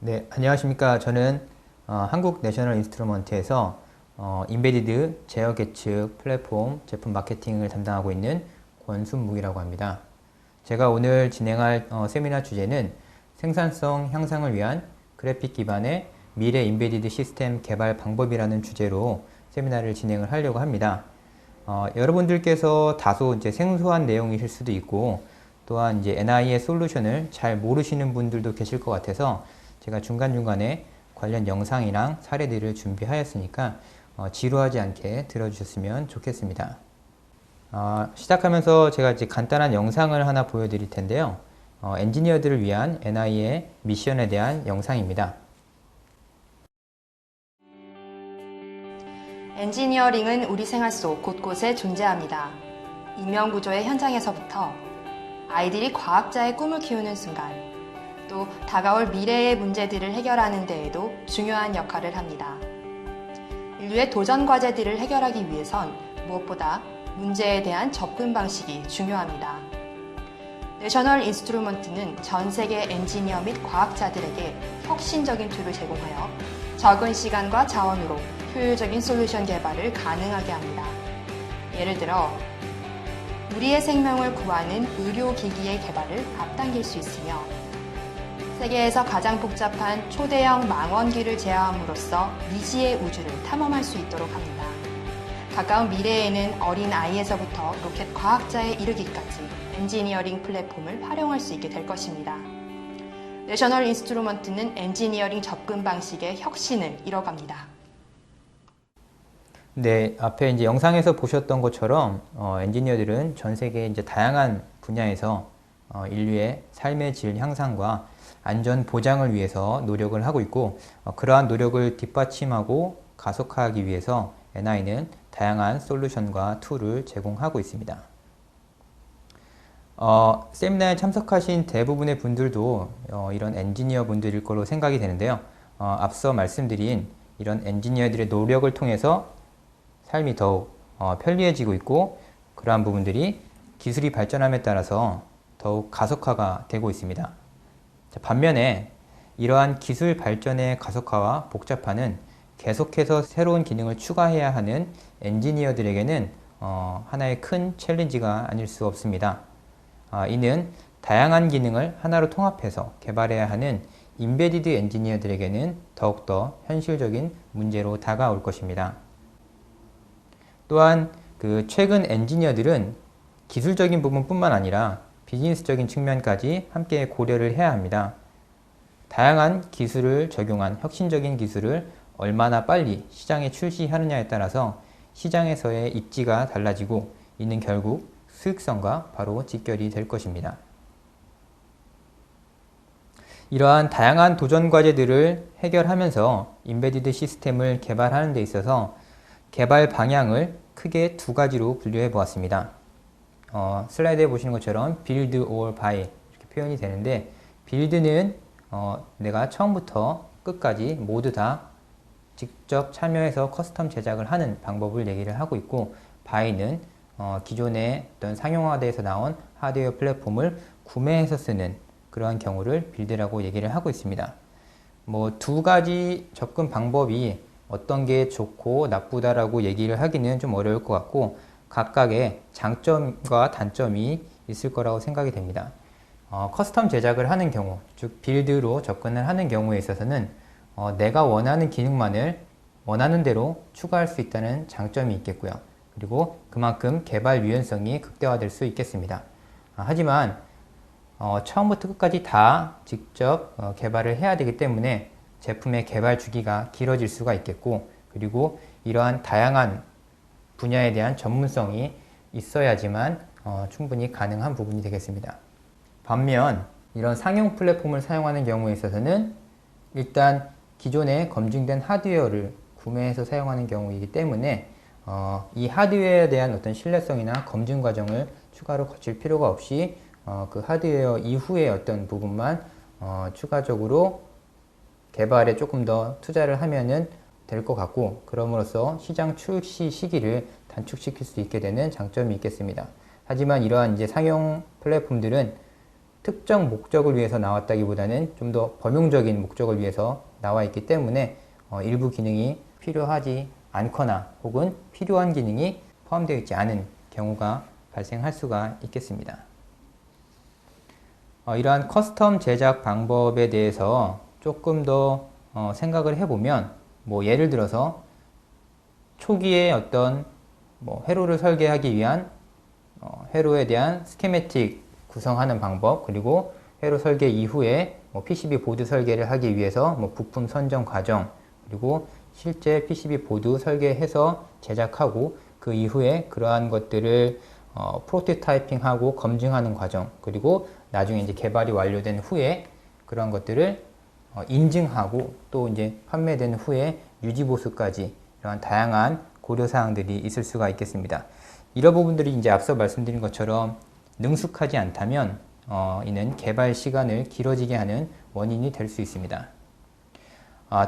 네, 안녕하십니까. 저는 한국 내셔널 인스트루먼트에서 인베디드 제어 계측 플랫폼 제품 마케팅을 담당하고 있는 권순묵이라고 합니다. 제가 오늘 진행할 세미나 주제는 생산성 향상을 위한 그래픽 기반의 미래 인베디드 시스템 개발 방법이라는 주제로 세미나를 진행을 하려고 합니다. 여러분들께서 다소 이제 생소한 내용이실 수도 있고, 또한 이제 NI의 솔루션을 잘 모르시는 분들도 계실 것 같아서 제가 중간중간에 관련 영상이랑 사례들을 준비하였으니까 지루하지 않게 들어주셨으면 좋겠습니다. 시작하면서 제가 이제 간단한 영상을 하나 보여드릴 텐데요. 엔지니어들을 위한 NI의 미션에 대한 영상입니다. 엔지니어링은 우리 생활 속 곳곳에 존재합니다. 인명구조의 현장에서부터 아이들이 과학자의 꿈을 키우는 순간, 또 다가올 미래의 문제들을 해결하는 데에도 중요한 역할을 합니다. 인류의 도전 과제들을 해결하기 위해선 무엇보다 문제에 대한 접근 방식이 중요합니다. 내셔널 인스트루먼트는 전 세계 엔지니어 및 과학자들에게 혁신적인 툴을 제공하여 적은 시간과 자원으로 효율적인 솔루션 개발을 가능하게 합니다. 예를 들어 우리의 생명을 구하는 의료기기의 개발을 앞당길 수 있으며, 세계에서 가장 복잡한 초대형 망원기를 제어함으로써 미지의 우주를 탐험할 수 있도록 합니다. 가까운 미래에는 어린 아이에서부터 로켓 과학자에 이르기까지 엔지니어링 플랫폼을 활용할 수 있게 될 것입니다. 내셔널 인스트루먼트는 엔지니어링 접근 방식의 혁신을 이뤄갑니다. 네, 앞에 이제 영상에서 보셨던 것처럼 엔지니어들은 전 세계 이제 다양한 분야에서 인류의 삶의 질 향상과 안전 보장을 위해서 노력을 하고 있고, 그러한 노력을 뒷받침하고 가속화하기 위해서 NI는 다양한 솔루션과 툴을 제공하고 있습니다. 세미나에 참석하신 대부분의 분들도 이런 엔지니어 분들일 거로 생각이 되는데요. 앞서 말씀드린 이런 엔지니어들의 노력을 통해서 삶이 더욱 편리해지고 있고, 그러한 부분들이 기술이 발전함에 따라서 더욱 가속화가 되고 있습니다. 반면에 이러한 기술 발전의 가속화와 복잡화는 계속해서 새로운 기능을 추가해야 하는 엔지니어들에게는 하나의 큰 챌린지가 아닐 수 없습니다. 이는 다양한 기능을 하나로 통합해서 개발해야 하는 인베디드 엔지니어들에게는 더욱더 현실적인 문제로 다가올 것입니다. 또한 최근 엔지니어들은 기술적인 부분뿐만 아니라 비즈니스적인 측면까지 함께 고려를 해야 합니다. 다양한 기술을 적용한 혁신적인 기술을 얼마나 빨리 시장에 출시하느냐에 따라서 시장에서의 입지가 달라지고, 이는 결국 수익성과 바로 직결이 될 것입니다. 이러한 다양한 도전 과제들을 해결하면서 인베디드 시스템을 개발하는 데 있어서 개발 방향을 크게 두 가지로 분류해 보았습니다. 슬라이드에 보시는 것처럼 build or buy 이렇게 표현이 되는데, build는 내가 처음부터 끝까지 모두 다 직접 참여해서 커스텀 제작을 하는 방법을 얘기를 하고 있고, buy는 기존의 어떤 상용화돼서 나온 하드웨어 플랫폼을 구매해서 쓰는 그러한 경우를 build라고 얘기를 하고 있습니다. 두 가지 접근 방법이 어떤 게 좋고 나쁘다라고 얘기를 하기는 좀 어려울 것 같고, 각각의 장점과 단점이 있을 거라고 생각이 됩니다. 커스텀 제작을 하는 경우, 즉 빌드로 접근을 하는 경우에 있어서는 내가 원하는 기능만을 원하는 대로 추가할 수 있다는 장점이 있겠고요. 그리고 그만큼 개발 유연성이 극대화될 수 있겠습니다. 하지만 처음부터 끝까지 다 직접 개발을 해야 되기 때문에 제품의 개발 주기가 길어질 수가 있겠고, 그리고 이러한 다양한 분야에 대한 전문성이 있어야지만 충분히 가능한 부분이 되겠습니다. 반면 이런 상용 플랫폼을 사용하는 경우에 있어서는 일단 기존에 검증된 하드웨어를 구매해서 사용하는 경우이기 때문에 이 하드웨어에 대한 어떤 신뢰성이나 검증 과정을 추가로 거칠 필요가 없이 그 하드웨어 이후의 어떤 부분만 추가적으로 개발에 조금 더 투자를 하면은 될 것 같고, 그럼으로써 시장 출시 시기를 단축시킬 수 있게 되는 장점이 있겠습니다. 하지만 이러한 이제 상용 플랫폼들은 특정 목적을 위해서 나왔다기보다는 좀 더 범용적인 목적을 위해서 나와 있기 때문에 일부 기능이 필요하지 않거나 혹은 필요한 기능이 포함되어 있지 않은 경우가 발생할 수가 있겠습니다. 이러한 커스텀 제작 방법에 대해서 조금 더 생각을 해보면, 예를 들어서 초기에 어떤 회로를 설계하기 위한 회로에 대한 스키매틱 구성하는 방법, 그리고 회로 설계 이후에 PCB 보드 설계를 하기 위해서 부품 선정 과정, 그리고 실제 PCB 보드 설계해서 제작하고 그 이후에 그러한 것들을 프로토타이핑하고 검증하는 과정, 그리고 나중에 이제 개발이 완료된 후에 그러한 것들을 인증하고 또 이제 판매된 후에 유지 보수까지 이러한 다양한 고려 사항들이 있을 수가 있겠습니다. 이런 부분들이 이제 앞서 말씀드린 것처럼 능숙하지 않다면 이는 개발 시간을 길어지게 하는 원인이 될 수 있습니다.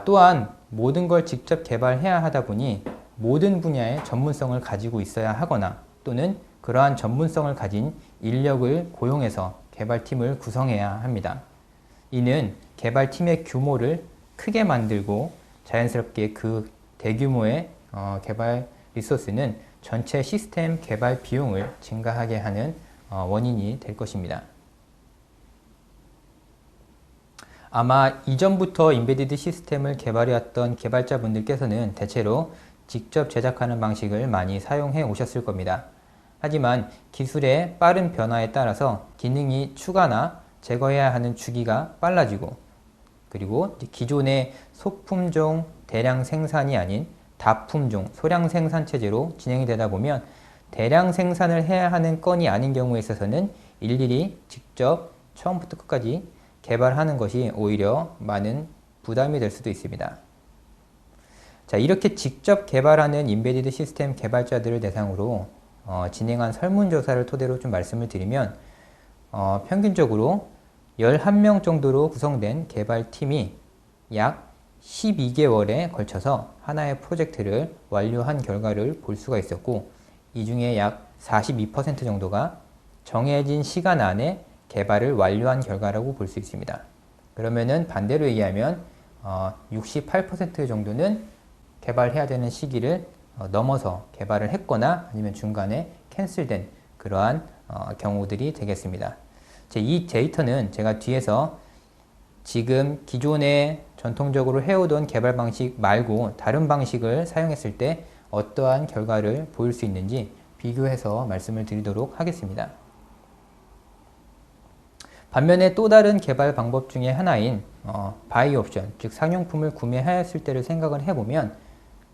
또한 모든 걸 직접 개발해야 하다 보니 모든 분야의 전문성을 가지고 있어야 하거나 또는 그러한 전문성을 가진 인력을 고용해서 개발팀을 구성해야 합니다. 이는 개발팀의 규모를 크게 만들고 자연스럽게 그 대규모의 개발 리소스는 전체 시스템 개발 비용을 증가하게 하는 원인이 될 것입니다. 아마 이전부터 인베디드 시스템을 개발해왔던 개발자분들께서는 대체로 직접 제작하는 방식을 많이 사용해 오셨을 겁니다. 하지만 기술의 빠른 변화에 따라서 기능이 추가나 제거해야 하는 주기가 빨라지고, 그리고 기존의 소품종 대량 생산이 아닌 다품종 소량 생산 체제로 진행이 되다 보면 대량 생산을 해야 하는 건이 아닌 경우에 있어서는 일일이 직접 처음부터 끝까지 개발하는 것이 오히려 많은 부담이 될 수도 있습니다. 자, 이렇게 직접 개발하는 인베디드 시스템 개발자들을 대상으로 진행한 설문조사를 토대로 좀 말씀을 드리면 평균적으로 11명 정도로 구성된 개발팀이 약 12개월에 걸쳐서 하나의 프로젝트를 완료한 결과를 볼 수가 있었고, 이 중에 약 42% 정도가 정해진 시간 안에 개발을 완료한 결과라고 볼 수 있습니다. 그러면은 반대로 얘기하면 68% 정도는 개발해야 되는 시기를 넘어서 개발을 했거나 아니면 중간에 캔슬된 그러한 경우들이 되겠습니다. 이 데이터는 제가 뒤에서 지금 기존에 전통적으로 해오던 개발 방식 말고 다른 방식을 사용했을 때 어떠한 결과를 보일 수 있는지 비교해서 말씀을 드리도록 하겠습니다. 반면에 또 다른 개발 방법 중에 하나인 바이 옵션, 즉 상용품을 구매하였을 때를 생각을 해보면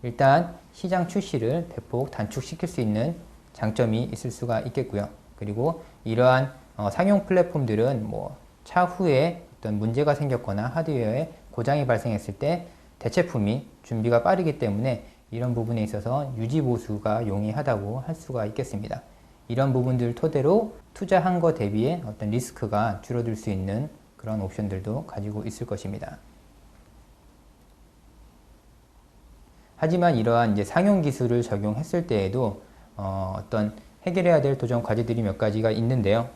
일단 시장 출시를 대폭 단축시킬 수 있는 장점이 있을 수가 있겠고요. 그리고 이러한 상용 플랫폼들은 차후에 어떤 문제가 생겼거나 하드웨어에 고장이 발생했을 때 대체품이 준비가 빠르기 때문에 이런 부분에 있어서 유지 보수가 용이하다고 할 수가 있겠습니다. 이런 부분들 토대로 투자한 것 대비에 어떤 리스크가 줄어들 수 있는 그런 옵션들도 가지고 있을 것입니다. 하지만 이러한 이제 상용 기술을 적용했을 때에도 어떤 해결해야 될 도전 과제들이 몇 가지가 있는데요.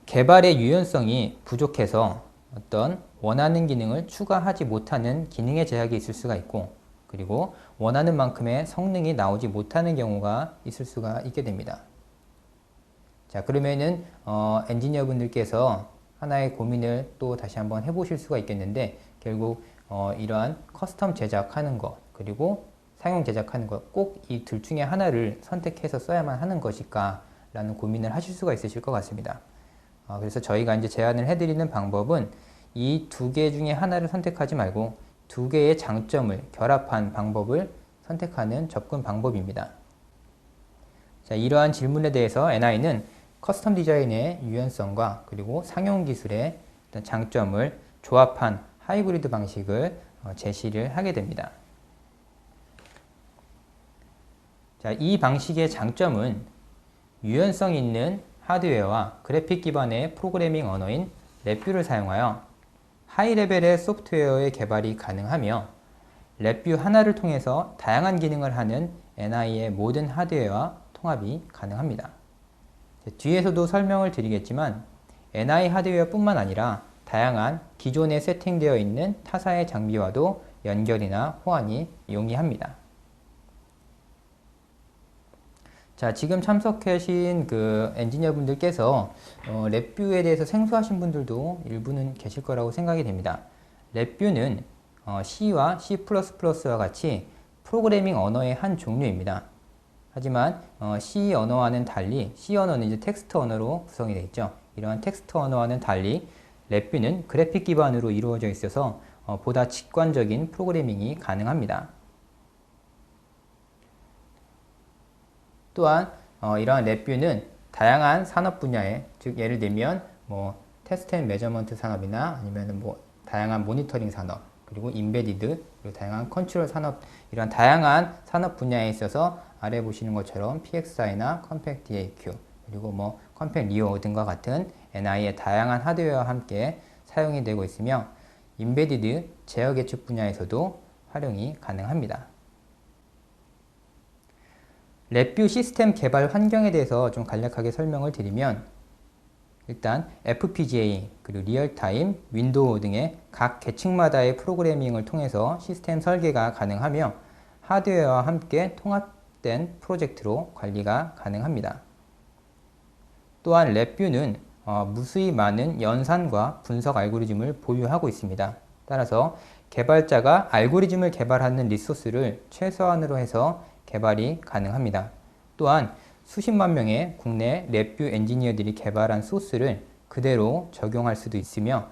개발의 유연성이 부족해서 어떤 원하는 기능을 추가하지 못하는 기능의 제약이 있을 수가 있고, 그리고 원하는 만큼의 성능이 나오지 못하는 경우가 있을 수가 있게 됩니다. 자, 그러면은 엔지니어 분들께서 하나의 고민을 또 다시 한번 해보실 수가 있겠는데, 결국 이러한 커스텀 제작하는 것 그리고 상용 제작하는 것 꼭 이 둘 중에 하나를 선택해서 써야만 하는 것일까 라는 고민을 하실 수가 있으실 것 같습니다. 그래서 저희가 이제 제안을 해드리는 방법은 이 두 개 중에 하나를 선택하지 말고 두 개의 장점을 결합한 방법을 선택하는 접근 방법입니다. 자, 이러한 질문에 대해서 NI는 커스텀 디자인의 유연성과 그리고 상용 기술의 어떤 장점을 조합한 하이브리드 방식을 제시를 하게 됩니다. 자, 이 방식의 장점은 유연성 있는 하드웨어와 그래픽 기반의 프로그래밍 언어인 랩뷰를 사용하여 하이 레벨의 소프트웨어의 개발이 가능하며, 랩뷰 하나를 통해서 다양한 기능을 하는 NI의 모든 하드웨어와 통합이 가능합니다. 뒤에서도 설명을 드리겠지만 NI 하드웨어뿐만 아니라 다양한 기존에 세팅되어 있는 타사의 장비와도 연결이나 호환이 용이합니다. 자, 지금 참석하신 그 엔지니어 분들께서 랩뷰에 대해서 생소하신 분들도 일부는 계실 거라고 생각이 됩니다. 랩뷰는 C와 C++와 같이 프로그래밍 언어의 한 종류입니다. 하지만 C 언어와는 달리, C 언어는 이제 텍스트 언어로 구성이 되어 있죠. 이러한 텍스트 언어와는 달리 랩뷰는 그래픽 기반으로 이루어져 있어서 보다 직관적인 프로그래밍이 가능합니다. 또한 이러한 랩뷰는 다양한 산업 분야에, 즉 예를 들면 뭐 테스트 앤 메저먼트 산업이나 아니면 뭐 다양한 모니터링 산업, 그리고 인베디드, 그리고 다양한 컨트롤 산업, 이런 다양한 산업 분야에 있어서 아래 보시는 것처럼 PXI나 컴팩 DAQ, 그리고 뭐 컴팩 리오 등과 같은 NI의 다양한 하드웨어와 함께 사용이 되고 있으며 인베디드 제어 계측 분야에서도 활용이 가능합니다. 랩뷰 시스템 개발 환경에 대해서 좀 간략하게 설명을 드리면, 일단 FPGA, 그리고 리얼타임, 윈도우 등의 각 계층마다의 프로그래밍을 통해서 시스템 설계가 가능하며 하드웨어와 함께 통합된 프로젝트로 관리가 가능합니다. 또한 랩뷰는 무수히 많은 연산과 분석 알고리즘을 보유하고 있습니다. 따라서 개발자가 알고리즘을 개발하는 리소스를 최소한으로 해서 개발이 가능합니다. 또한 수십만 명의 국내 랩뷰 엔지니어들이 개발한 소스를 그대로 적용할 수도 있으며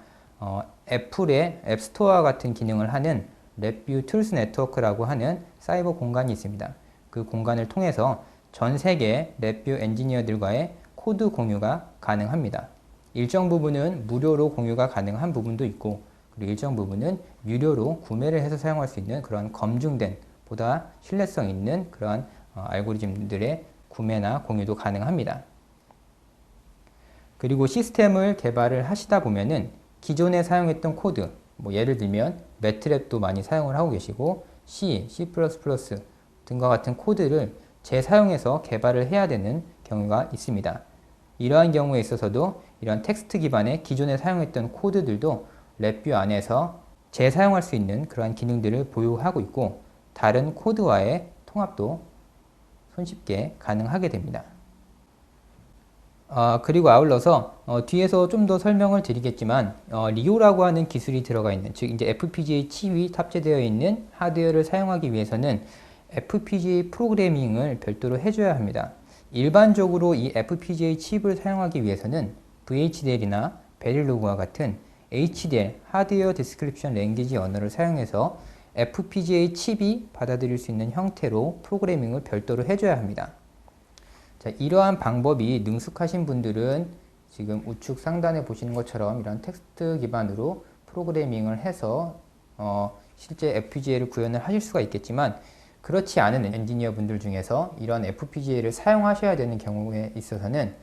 애플의 앱스토어와 같은 기능을 하는 랩뷰 툴스 네트워크라고 하는 사이버 공간이 있습니다. 그 공간을 통해서 전 세계 랩뷰 엔지니어들과의 코드 공유가 가능합니다. 일정 부분은 무료로 공유가 가능한 부분도 있고, 그리고 일정 부분은 유료로 구매를 해서 사용할 수 있는 그런 검증된, 보다 신뢰성 있는 그런 알고리즘들의 구매나 공유도 가능합니다. 그리고 시스템을 개발을 하시다 보면은 기존에 사용했던 코드, 뭐 예를 들면 매트랩도 많이 사용을 하고 계시고 C, C++ 등과 같은 코드를 재사용해서 개발을 해야 되는 경우가 있습니다. 이러한 경우에 있어서도 이런 텍스트 기반의 기존에 사용했던 코드들도 랩뷰 안에서 재사용할 수 있는 그러한 기능들을 보유하고 있고, 다른 코드와의 통합도 손쉽게 가능하게 됩니다. 그리고 아울러서 뒤에서 좀 더 설명을 드리겠지만 리오라고 하는 기술이 들어가 있는, 즉 이제 FPGA 칩이 탑재되어 있는 하드웨어를 사용하기 위해서는 FPGA 프로그래밍을 별도로 해줘야 합니다. 일반적으로 이 FPGA 칩을 사용하기 위해서는 VHDL이나 베릴로그와 같은 HDL, 하드웨어 디스크립션 랭귀지 언어를 사용해서 FPGA 칩이 받아들일 수 있는 형태로 프로그래밍을 별도로 해줘야 합니다. 자, 이러한 방법이 능숙하신 분들은 지금 우측 상단에 보시는 것처럼 이런 텍스트 기반으로 프로그래밍을 해서 실제 FPGA를 구현을 하실 수가 있겠지만, 그렇지 않은 엔지니어 분들 중에서 이런 FPGA를 사용하셔야 되는 경우에 있어서는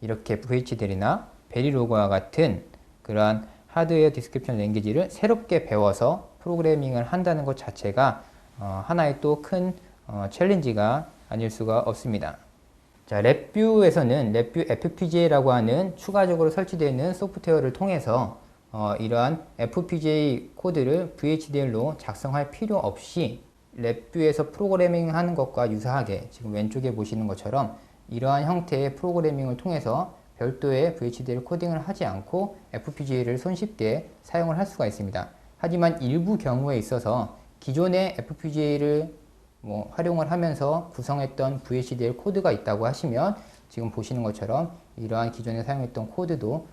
이렇게 VHDL이나 베리로그와 같은 그러한 하드웨어 디스크립션 랭귀지를 새롭게 배워서 프로그래밍을 한다는 것 자체가 하나의 또 큰 챌린지가 아닐 수가 없습니다. 자, 랩뷰에서는 랩뷰 FPGA라고 하는 추가적으로 설치되어 있는 소프트웨어를 통해서 이러한 FPGA 코드를 VHDL로 작성할 필요 없이 랩뷰에서 프로그래밍 하는 것과 유사하게 지금 왼쪽에 보시는 것처럼 이러한 형태의 프로그래밍을 통해서 별도의 VHDL 코딩을 하지 않고 FPGA를 손쉽게 사용을 할 수가 있습니다. 하지만 일부 경우에 있어서 기존의 FPGA를 활용을 하면서 구성했던 VHDL 코드가 있다고 하시면 지금 보시는 것처럼 이러한 기존에 사용했던 코드도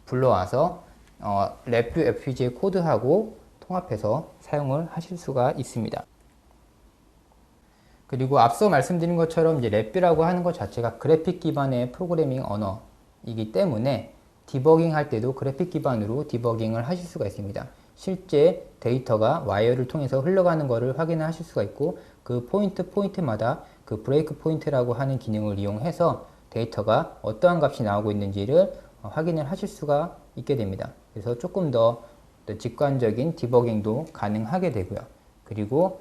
불러와서 랩뷰 FPGA 코드하고 통합해서 사용을 하실 수가 있습니다. 그리고 앞서 말씀드린 것처럼 이제 랩뷰라고 하는 것 자체가 그래픽 기반의 프로그래밍 언어이기 때문에 디버깅 할 때도 그래픽 기반으로 디버깅을 하실 수가 있습니다. 실제 데이터가 와이어를 통해서 흘러가는 것을 확인을 하실 수가 있고, 그 포인트마다 그 브레이크 포인트라고 하는 기능을 이용해서 데이터가 어떠한 값이 나오고 있는지를 확인을 하실 수가 있게 됩니다. 그래서 조금 더 직관적인 디버깅도 가능하게 되고요. 그리고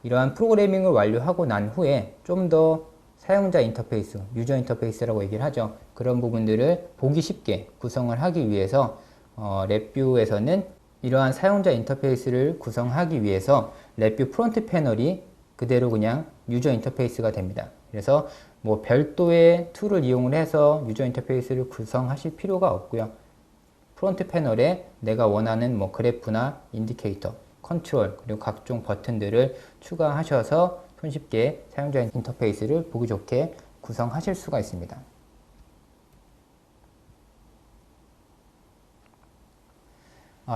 이러한 프로그래밍을 완료하고 난 후에 좀 더 사용자 인터페이스, 유저 인터페이스라고 얘기를 하죠. 그런 부분들을 보기 쉽게 구성을 하기 위해서 랩뷰에서는 이러한 사용자 인터페이스를 구성하기 위해서 랩뷰 프론트 패널이 그대로 그냥 유저 인터페이스가 됩니다. 그래서 뭐 별도의 툴을 이용을 해서 유저 인터페이스를 구성하실 필요가 없고요. 프론트 패널에 내가 원하는 뭐 그래프나 인디케이터, 컨트롤, 그리고 각종 버튼들을 추가하셔서 손쉽게 사용자 인터페이스를 보기 좋게 구성하실 수가 있습니다.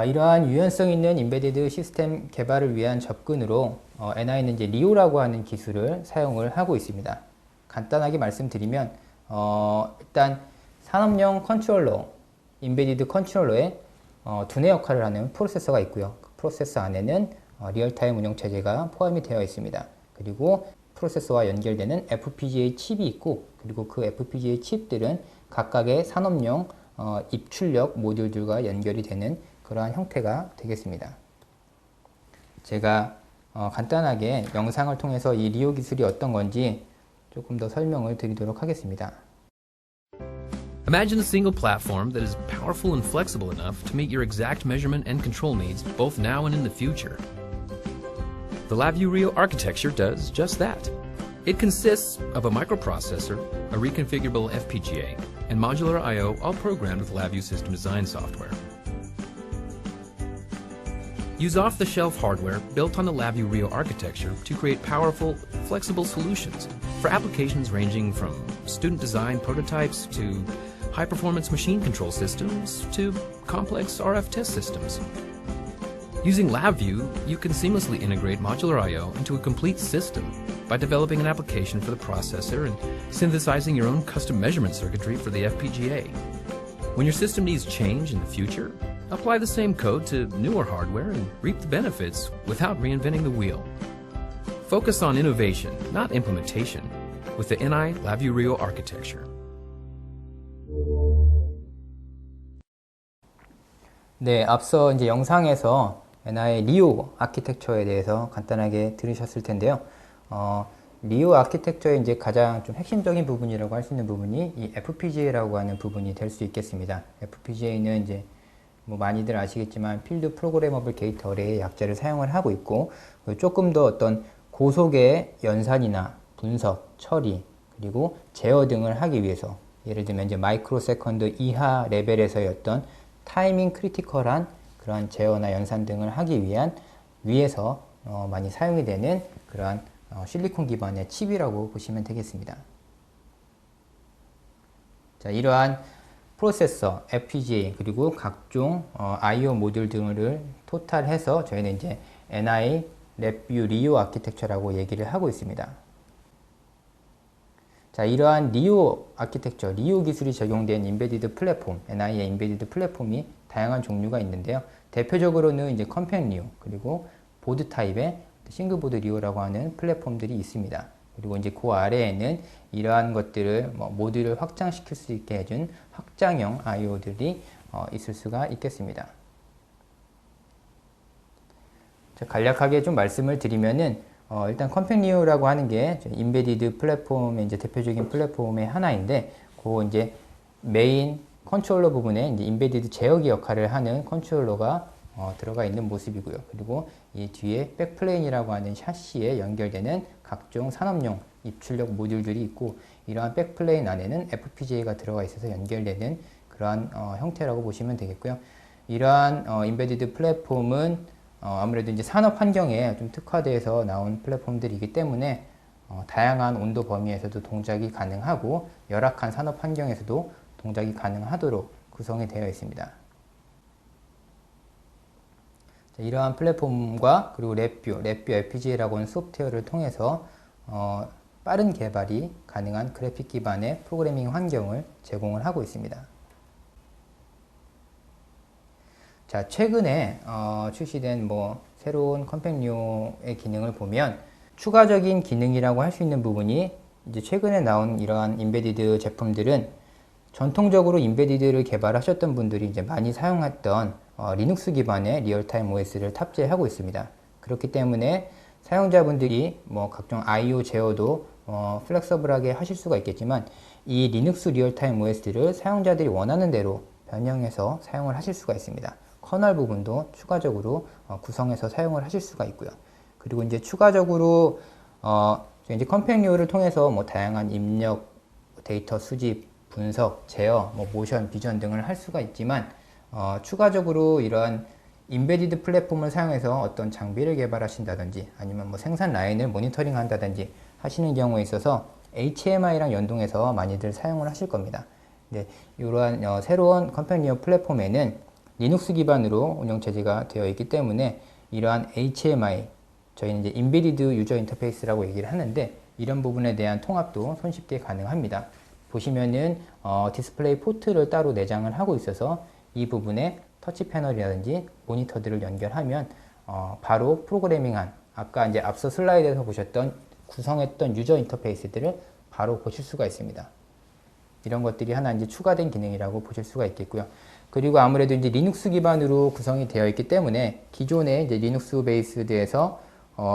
이러한 유연성 있는 인베디드 시스템 개발을 위한 접근으로 NI는 이제 리오라고 하는 기술을 사용을 하고 있습니다. 간단하게 말씀드리면 일단 산업용 컨트롤러, 인베디드 컨트롤러에 두뇌 역할을 하는 프로세서가 있고요. 그 프로세서 안에는 리얼타임 운영체제가 포함이 되어 있습니다. 그리고 프로세서와 연결되는 FPGA 칩이 있고, 그리고 그 FPGA 칩들은 각각의 산업용 입출력 모듈들과 연결이 되는 그러한 형태가 되겠습니다. 제가 간단하게 영상을 통해서 이 리오 기술이 어떤 건지 조금 더 설명을 드리도록 하겠습니다. Imagine a single platform that is powerful and flexible enough to meet your exact measurement and control needs both now and in the future. The LabVIEW Rio architecture does just that. It consists of a microprocessor, a reconfigurable FPGA, and modular I/O, all programmed with LabVIEW system design software. Use off-the-shelf hardware built on the LabVIEW Rio architecture to create powerful, flexible solutions for applications ranging from student design prototypes to high-performance machine control systems to complex RF test systems. Using LabVIEW, you can seamlessly integrate modular I/O into a complete system by developing an application for the processor and synthesizing your own custom measurement circuitry for the FPGA. When your system needs change in the future, apply the same code to newer hardware and reap the benefits without reinventing the wheel. Focus on innovation, not implementation, with the NI LabVIEW Rio architecture. 네, 앞서 이제 영상에서 NI 리오 아키텍처에 대해서 간단하게 들으셨을 텐데요. 리오 아키텍처의 이제 가장 좀 핵심적인 부분이라고 할 수 있는 부분이 이 FPGA라고 하는 부분이 될 수 있겠습니다. FPGA는 이제 뭐 많이들 아시겠지만 필드 프로그래머블 게이트 어레이의 약자를 사용을 하고 있고, 조금 더 어떤 고속의 연산이나 분석, 처리, 그리고 제어 등을 하기 위해서, 예를 들면 이제 마이크로 세컨드 이하 레벨에서의 어떤 타이밍 크리티컬한 그러한 제어나 연산 등을 하기 위해서 많이 사용이 되는 그러한 실리콘 기반의 칩이라고 보시면 되겠습니다. 자, 이러한 프로세서, FPGA, 그리고 각종 I/O 모듈 등을 토탈해서 저희는 이제 NI LabVIEW Rio 아키텍처라고 얘기를 하고 있습니다. 자, 이러한 리오 아키텍처, 리오 기술이 적용된 인베디드 플랫폼, NI의 인베디드 플랫폼이 다양한 종류가 있는데요. 대표적으로는 이제 컴팩 리오, 그리고 보드 타입의 싱글보드 리오라고 하는 플랫폼들이 있습니다. 그리고 이제 그 아래에는 이러한 것들을 모듈을 확장시킬 수 있게 해준 확장형 I/O들이 있을 수가 있겠습니다. 자, 간략하게 좀 말씀을 드리면은 일단 컴팩 리오라고 하는 게 인베디드 플랫폼의 이제 대표적인 플랫폼의 하나인데, 그 이제 메인 컨트롤러 부분에 이제 인베디드 제어기 역할을 하는 컨트롤러가 들어가 있는 모습이고요. 그리고 이 뒤에 백플레인이라고 하는 샤시에 연결되는 각종 산업용 입출력 모듈들이 있고, 이러한 백플레인 안에는 FPGA가 들어가 있어서 연결되는 그러한 형태라고 보시면 되겠고요. 이러한 인베디드 플랫폼은 아무래도 이제 산업 환경에 좀 특화되어서 나온 플랫폼들이기 때문에 다양한 온도 범위에서도 동작이 가능하고 열악한 산업 환경에서도 동작이 가능하도록 구성이 되어 있습니다. 자, 이러한 플랫폼과 그리고 랩뷰 FPGA라고 하는 소프트웨어를 통해서 빠른 개발이 가능한 그래픽 기반의 프로그래밍 환경을 제공을 하고 있습니다. 자, 최근에 출시된 새로운 컴팩 리오의 기능을 보면 추가적인 기능이라고 할 수 있는 부분이, 이제 최근에 나온 이러한 인베디드 제품들은 전통적으로 인베디드를 개발하셨던 분들이 이제 많이 사용했던 리눅스 기반의 리얼타임 OS를 탑재하고 있습니다. 그렇기 때문에 사용자분들이 각종 I/O 제어도 플렉서블하게 하실 수가 있겠지만 이 리눅스 리얼타임 OS를 사용자들이 원하는 대로 변형해서 사용을 하실 수가 있습니다. 커널 부분도 추가적으로 구성해서 사용을 하실 수가 있고요. 그리고 이제 추가적으로 이제 컴패니어를 통해서 뭐 다양한 입력, 데이터 수집, 분석, 제어, 뭐 모션, 비전 등을 할 수가 있지만 추가적으로 이러한 인베디드 플랫폼을 사용해서 어떤 장비를 개발하신다든지 아니면 뭐 생산 라인을 모니터링 한다든지 하시는 경우에 있어서 HMI랑 연동해서 많이들 사용을 하실 겁니다. 네, 이러한 새로운 컴패니어 플랫폼에는 리눅스 기반으로 운영 체제가 되어 있기 때문에 이러한 HMI, 저희는 이제 인베디드 유저 인터페이스라고 얘기를 하는데 이런 부분에 대한 통합도 손쉽게 가능합니다. 보시면은 디스플레이 포트를 따로 내장을 하고 있어서 이 부분에 터치 패널이라든지 모니터들을 연결하면 바로 프로그래밍한 아까 이제 앞서 슬라이드에서 보셨던 구성했던 유저 인터페이스들을 바로 보실 수가 있습니다. 이런 것들이 하나 이제 추가된 기능이라고 보실 수가 있겠고요. 그리고 아무래도 이제 리눅스 기반으로 구성이 되어 있기 때문에 기존의 이제 리눅스 베이스드에서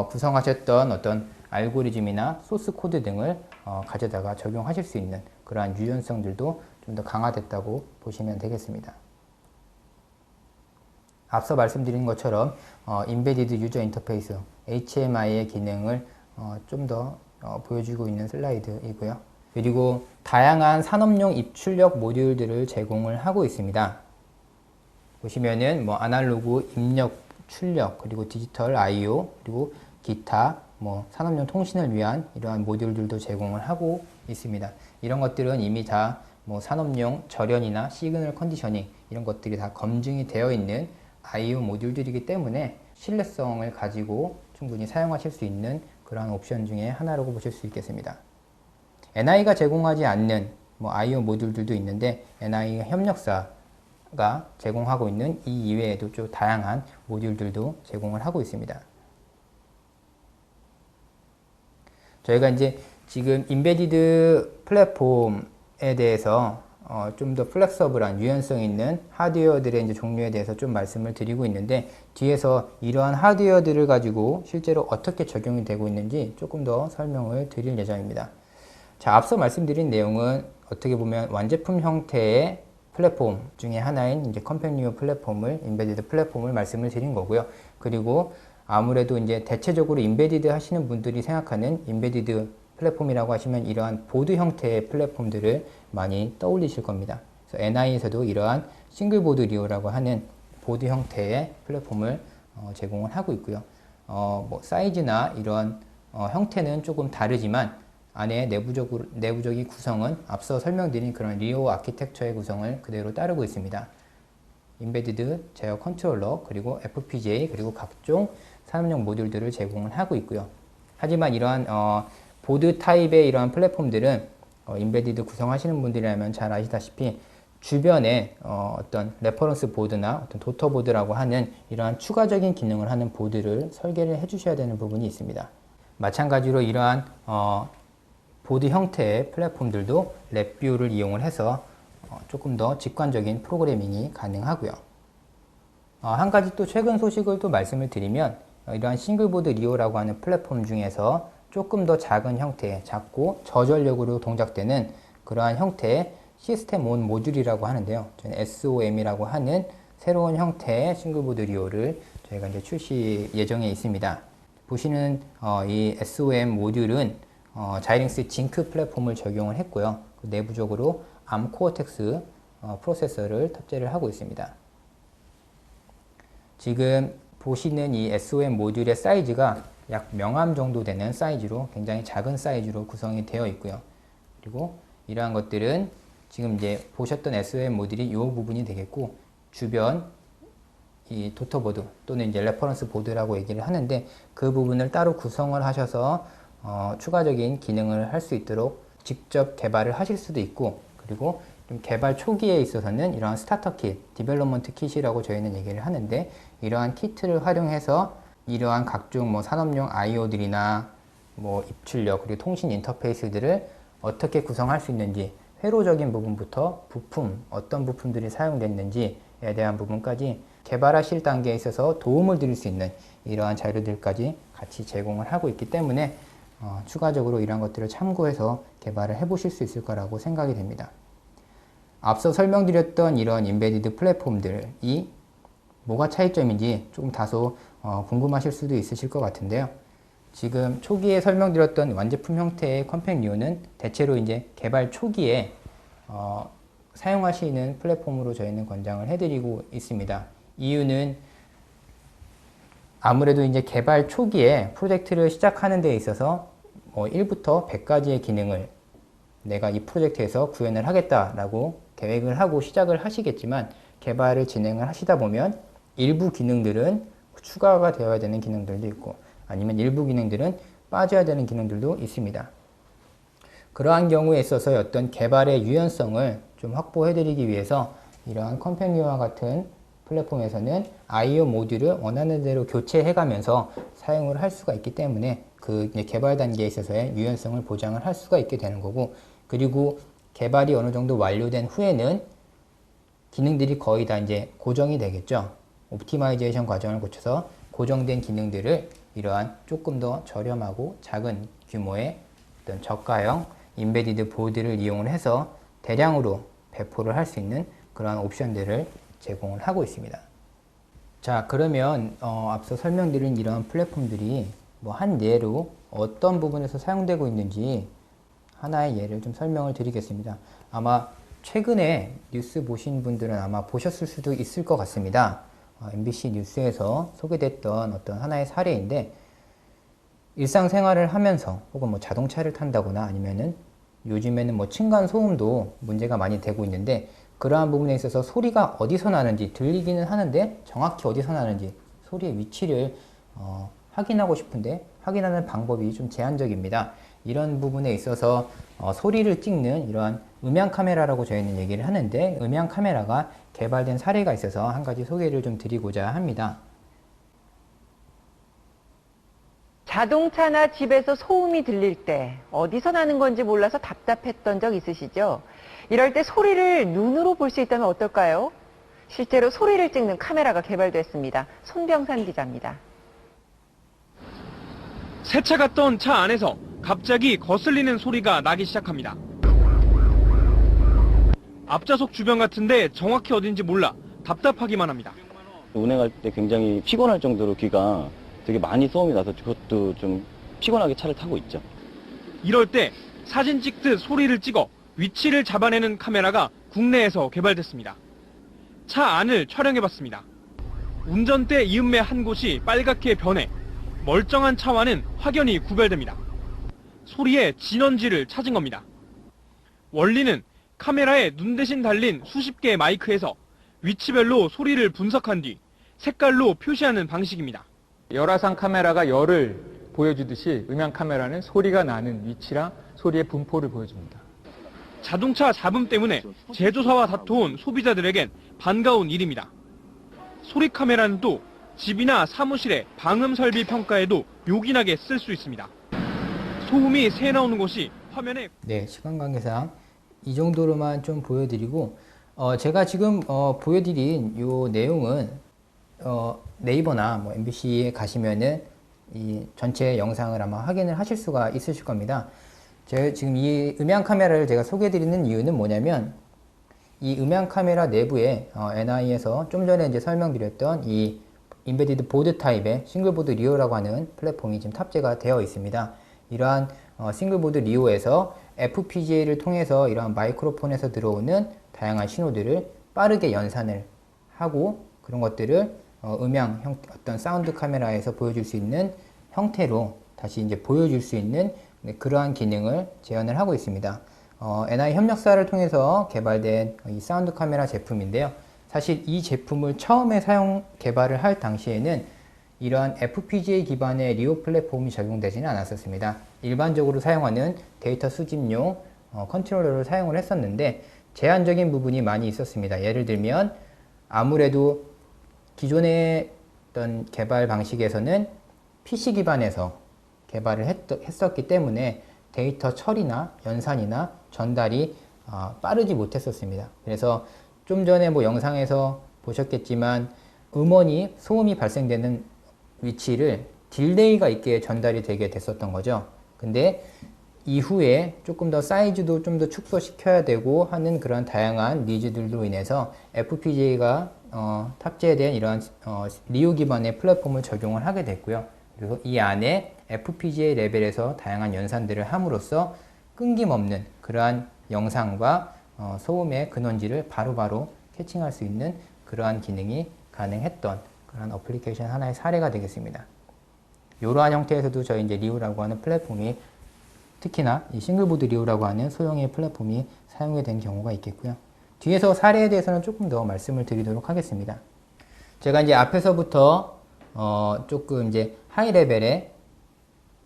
구성하셨던 어떤 알고리즘이나 소스 코드 등을 가져다가 적용하실 수 있는 그러한 유연성들도 좀 더 강화됐다고 보시면 되겠습니다. 앞서 말씀드린 것처럼 인베디드 유저 인터페이스 HMI의 기능을 좀 더 보여주고 있는 슬라이드이고요. 그리고 다양한 산업용 입출력 모듈들을 제공을 하고 있습니다. 보시면은 뭐 아날로그 입력 출력 그리고 디지털 I/O 그리고 기타 뭐 산업용 통신을 위한 이러한 모듈들도 제공을 하고 있습니다. 이런 것들은 이미 다 뭐 산업용 절연이나 시그널 컨디셔닝 이런 것들이 다 검증이 되어 있는 I/O 모듈들이기 때문에 신뢰성을 가지고 충분히 사용하실 수 있는 그러한 옵션 중에 하나라고 보실 수 있겠습니다. NI가 제공하지 않는 뭐 I/O 모듈들도 있는데 NI 협력사가 제공하고 있는 이 이외에도 좀 다양한 모듈들도 제공을 하고 있습니다. 저희가 이제 지금 인베디드 플랫폼에 대해서 좀 더 플렉서블한 유연성 있는 하드웨어들의 이제 종류에 대해서 좀 말씀을 드리고 있는데 뒤에서 이러한 하드웨어들을 가지고 실제로 어떻게 적용이 되고 있는지 조금 더 설명을 드릴 예정입니다. 자, 앞서 말씀드린 내용은 어떻게 보면 완제품 형태의 플랫폼 중에 하나인 이제 컴패니어 플랫폼을 인베디드 플랫폼을 말씀을 드린 거고요. 그리고 아무래도 이제 대체적으로 인베디드 하시는 분들이 생각하는 인베디드 플랫폼이라고 하시면 이러한 보드 형태의 플랫폼들을 많이 떠올리실 겁니다. 그래서 NI에서도 이러한 싱글보드 리오라고 하는 보드 형태의 플랫폼을 제공을 하고 있고요. 뭐 사이즈나 이런 형태는 조금 다르지만 안에 내부적인 구성은 앞서 설명드린 그런 리오 아키텍처의 구성을 그대로 따르고 있습니다. 인베디드 제어 컨트롤러 그리고 FPGA 그리고 각종 산업용 모듈들을 제공을 하고 있고요. 하지만 이러한 보드 타입의 이러한 플랫폼들은 인베디드 구성하시는 분들이라면 잘 아시다시피 주변에 어떤 레퍼런스 보드나 어떤 도터 보드라고 하는 이러한 추가적인 기능을 하는 보드를 설계를 해 주셔야 되는 부분이 있습니다. 마찬가지로 이러한 보드 형태의 플랫폼들도 랩뷰를 이용을 해서 조금 더 직관적인 프로그래밍이 가능하고요. 한 가지 또 최근 소식을 또 말씀을 드리면 이러한 싱글보드 리오라고 하는 플랫폼 중에서 조금 더 작은 형태의 작고 저전력으로 동작되는 그러한 형태의 시스템 온 모듈이라고 하는데요. 저희는 SOM이라고 하는 새로운 형태의 싱글보드 리오를 저희가 이제 출시 예정에 있습니다. 보시는 이 SOM 모듈은 자이링스 징크 플랫폼을 적용을 했고요. 내부적으로 ARM 코어텍스 프로세서를 탑재를 하고 있습니다. 지금 보시는 이 SOM 모듈의 사이즈가 약 명암 정도 되는 사이즈로 굉장히 작은 사이즈로 구성이 되어 있고요. 그리고 이러한 것들은 지금 이제 보셨던 SOM 모듈이 이 부분이 되겠고 주변 이 도터보드 또는 이제 레퍼런스 보드라고 얘기를 하는데 그 부분을 따로 구성을 하셔서 추가적인 기능을 할 수 있도록 직접 개발을 하실 수도 있고 그리고 좀 개발 초기에 있어서는 이러한 스타터 킷, 디벨롭먼트 킷이라고 저희는 얘기를 하는데 이러한 키트를 활용해서 이러한 각종 뭐 산업용 IO들이나 뭐 입출력 그리고 통신 인터페이스들을 어떻게 구성할 수 있는지 회로적인 부분부터 부품, 어떤 부품들이 사용됐는지에 대한 부분까지 개발하실 단계에 있어서 도움을 드릴 수 있는 이러한 자료들까지 같이 제공을 하고 있기 때문에 추가적으로 이러한 것들을 참고해서 개발을 해보실 수 있을 거라고 생각이 됩니다. 앞서 설명드렸던 이런 인베디드 플랫폼들이 뭐가 차이점인지 조금 다소 궁금하실 수도 있으실 것 같은데요. 지금 초기에 설명드렸던 완제품 형태의 컴팩 리오는 대체로 이제 개발 초기에 사용하시는 플랫폼으로 저희는 권장을 해드리고 있습니다. 이유는 아무래도 이제 개발 초기에 프로젝트를 시작하는 데 있어서 1부터 100까지의 기능을 내가 이 프로젝트에서 구현을 하겠다라고 계획을 하고 시작을 하시겠지만, 개발을 진행을 하시다 보면 일부 기능들은 추가가 되어야 되는 기능들도 있고, 아니면 일부 기능들은 빠져야 되는 기능들도 있습니다. 그러한 경우에 있어서 어떤 개발의 유연성을 좀 확보해 드리기 위해서 이러한 컴팩리오와 같은 플랫폼에서는 I/O 모듈을 원하는 대로 교체해 가면서 사용을 할 수가 있기 때문에 그 개발 단계에 있어서의 유연성을 보장을 할 수가 있게 되는 거고, 그리고 개발이 어느 정도 완료된 후에는 기능들이 거의 다 이제 고정이 되겠죠. 옵티마이제이션 과정을 거쳐서 고정된 기능들을 이러한 조금 더 저렴하고 작은 규모의 어떤 저가형 인베디드 보드를 이용을 해서 대량으로 배포를 할 수 있는 그러한 옵션들을 제공을 하고 있습니다. 자, 그러면 앞서 설명드린 이러한 플랫폼들이 한 예로 어떤 부분에서 사용되고 있는지 하나의 예를 좀 설명을 드리겠습니다. 아마 최근에 뉴스 보신 분들은 아마 보셨을 수도 있을 것 같습니다. MBC 뉴스에서 소개됐던 어떤 하나의 사례인데, 일상생활을 하면서 혹은 자동차를 탄다거나 아니면은 요즘에는 층간 소음도 문제가 많이 되고 있는데, 그러한 부분에 있어서 소리가 어디서 나는지 들리기는 하는데 정확히 어디서 나는지 소리의 위치를 확인하고 싶은데 확인하는 방법이 좀 제한적입니다. 이런 부분에 있어서 소리를 찍는 이러한 음향 카메라라고 저희는 얘기를 하는데, 음향 카메라가 개발된 사례가 있어서 한 가지 소개를 좀 드리고자 합니다. 자동차나 집에서 소음이 들릴 때 어디서 나는 건지 몰라서 답답했던 적 있으시죠? 이럴 때 소리를 눈으로 볼 수 있다면 어떨까요? 실제로 소리를 찍는 카메라가 개발됐습니다. 손병산 기자입니다. 세차가 떤 차 안에서 갑자기 거슬리는 소리가 나기 시작합니다. 앞좌석 주변 같은데 정확히 어딘지 몰라 답답하기만 합니다. 운행할 때 굉장히 피곤할 정도로 귀가 되게 많이 소음이 나서 그것도 좀 피곤하게 차를 타고 있죠. 이럴 때 사진 찍듯 소리를 찍어 위치를 잡아내는 카메라가 국내에서 개발됐습니다. 차 안을 촬영해봤습니다. 운전대 이음매 한 곳이 빨갛게 변해 멀쩡한 차와는 확연히 구별됩니다. 소리의 진원지를 찾은 겁니다. 원리는 카메라에 눈 대신 달린 수십 개의 마이크에서 위치별로 소리를 분석한 뒤 색깔로 표시하는 방식입니다. 열화상 카메라가 열을 보여주듯이 음향 카메라는 소리가 나는 위치랑 소리의 분포를 보여줍니다. 자동차 잡음 때문에 제조사와 다투온 소비자들에겐 반가운 일입니다. 소리 카메라는 또 집이나 사무실의 방음 설비 평가에도 요긴하게 쓸 수 있습니다. 소음이 새 나오는 곳이 화면에 네, 시간 관계상 이 정도로만 좀 보여드리고, 제가 지금 보여드린 이 내용은 네이버나 MBC에 가시면은 이 전체 영상을 아마 확인을 하실 수가 있으실 겁니다. 제가 지금 이 음향 카메라를 제가 소개해드리는 이유는 뭐냐면, 이 음향 카메라 내부에 NI에서 좀 전에 이제 설명드렸던 이 인베디드 보드 타입의 싱글보드 리오라고 하는 플랫폼이 지금 탑재가 되어 있습니다. 이러한 싱글보드 리오에서 FPGA를 통해서 이러한 마이크로폰에서 들어오는 다양한 신호들을 빠르게 연산을 하고, 그런 것들을 음향 어떤 사운드 카메라에서 보여줄 수 있는 형태로 다시 이제 보여줄 수 있는 그러한 기능을 재현을 하고 있습니다. NI 협력사를 통해서 개발된 이 사운드 카메라 제품인데요. 사실 이 제품을 처음에 개발을 할 당시에는 이러한 FPGA 기반의 리오 플랫폼이 적용되지는 않았었습니다. 일반적으로 사용하는 데이터 수집용 컨트롤러를 사용을 했었는데 제한적인 부분이 많이 있었습니다. 예를 들면 아무래도 기존의 어떤 개발 방식에서는 PC 기반에서 개발을 했었기 때문에 데이터 처리나 연산이나 전달이 빠르지 못했었습니다. 그래서 좀 전에 영상에서 보셨겠지만 음원이 소음이 발생되는 위치를 딜레이가 있게 전달이 되게 됐었던 거죠. 근데 이후에 조금 더 사이즈도 좀 더 축소시켜야 되고 하는 그런 다양한 니즈들로 인해서 FPGA가 탑재된 이러한 리우 기반의 플랫폼을 적용을 하게 됐고요. 그리고 이 안에 FPGA 레벨에서 다양한 연산들을 함으로써 끊김없는 그러한 영상과 소음의 근원지를 바로바로 캐칭할 수 있는 그러한 기능이 가능했던 그런 어플리케이션 하나의 사례가 되겠습니다. 이러한 형태에서도 저희 이제 리우라고 하는 플랫폼이 특히나 이 싱글보드 리우라고 하는 소형의 플랫폼이 사용이 된 경우가 있겠고요. 뒤에서 사례에 대해서는 조금 더 말씀을 드리도록 하겠습니다. 제가 이제 앞에서부터 조금 이제 하이 레벨의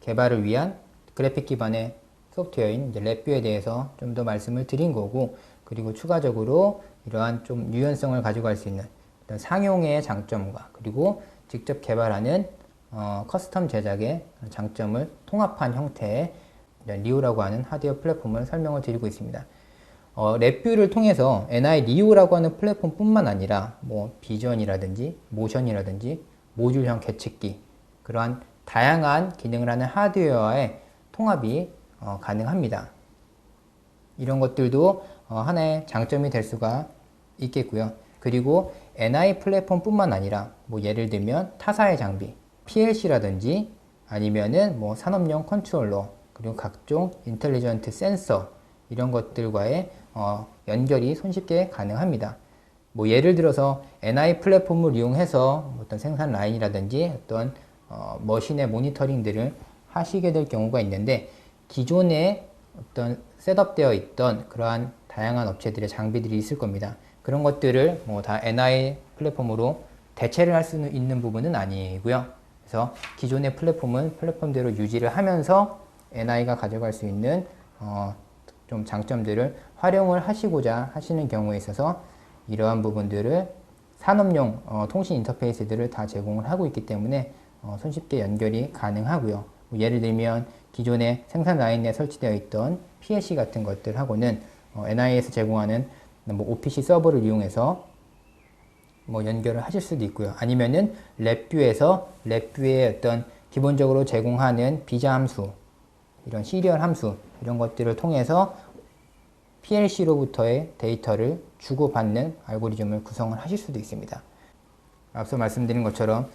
개발을 위한 그래픽 기반의 소프트웨어인 이제 랩뷰에 대해서 좀 더 말씀을 드린 거고, 그리고 추가적으로 이러한 좀 유연성을 가져갈 수 있는 어떤 상용의 장점과 그리고 직접 개발하는 커스텀 제작의 장점을 통합한 형태의 리우라고 하는 하드웨어 플랫폼을 설명을 드리고 있습니다. 랩뷰를 통해서 NI 리우라고 하는 플랫폼 뿐만 아니라 뭐 비전이라든지 모션이라든지 모듈형 계측기, 그러한 다양한 기능을 하는 하드웨어와의 통합이 가능합니다. 이런 것들도 하나의 장점이 될 수가 있겠고요. 그리고 NI 플랫폼 뿐만 아니라 뭐 예를 들면 타사의 장비, PLC라든지 아니면은 뭐 산업용 컨트롤러, 그리고 각종 인텔리전트 센서, 이런 것들과의 연결이 손쉽게 가능합니다. 뭐 예를 들어서 NI 플랫폼을 이용해서 어떤 생산 라인이라든지 어떤 머신의 모니터링들을 하시게 될 경우가 있는데, 기존에 어떤 셋업되어 있던 그러한 다양한 업체들의 장비들이 있을 겁니다. 그런 것들을 뭐 다 NI 플랫폼으로 대체를 할 수 있는 부분은 아니고요. 그래서 기존의 플랫폼은 플랫폼대로 유지를 하면서 NI가 가져갈 수 있는 좀 장점들을 활용을 하시고자 하시는 경우에 있어서 이러한 부분들을 산업용 통신 인터페이스들을 다 제공을 하고 있기 때문에 손쉽게 연결이 가능하고요. 뭐 예를 들면 기존의 생산 라인에 설치되어 있던 PLC 같은 것들하고는 NI에서 제공하는 뭐 OPC 서버를 이용해서 뭐 연결을 하실 수도 있고요. 아니면은 랩뷰에서 랩뷰의 어떤 기본적으로 제공하는 비자 함수, 이런 시리얼 함수, 이런 것들을 통해서 PLC로부터의 데이터를 주고받는 알고리즘을 구성을 하실 수도 있습니다. 앞서 말씀드린 것처럼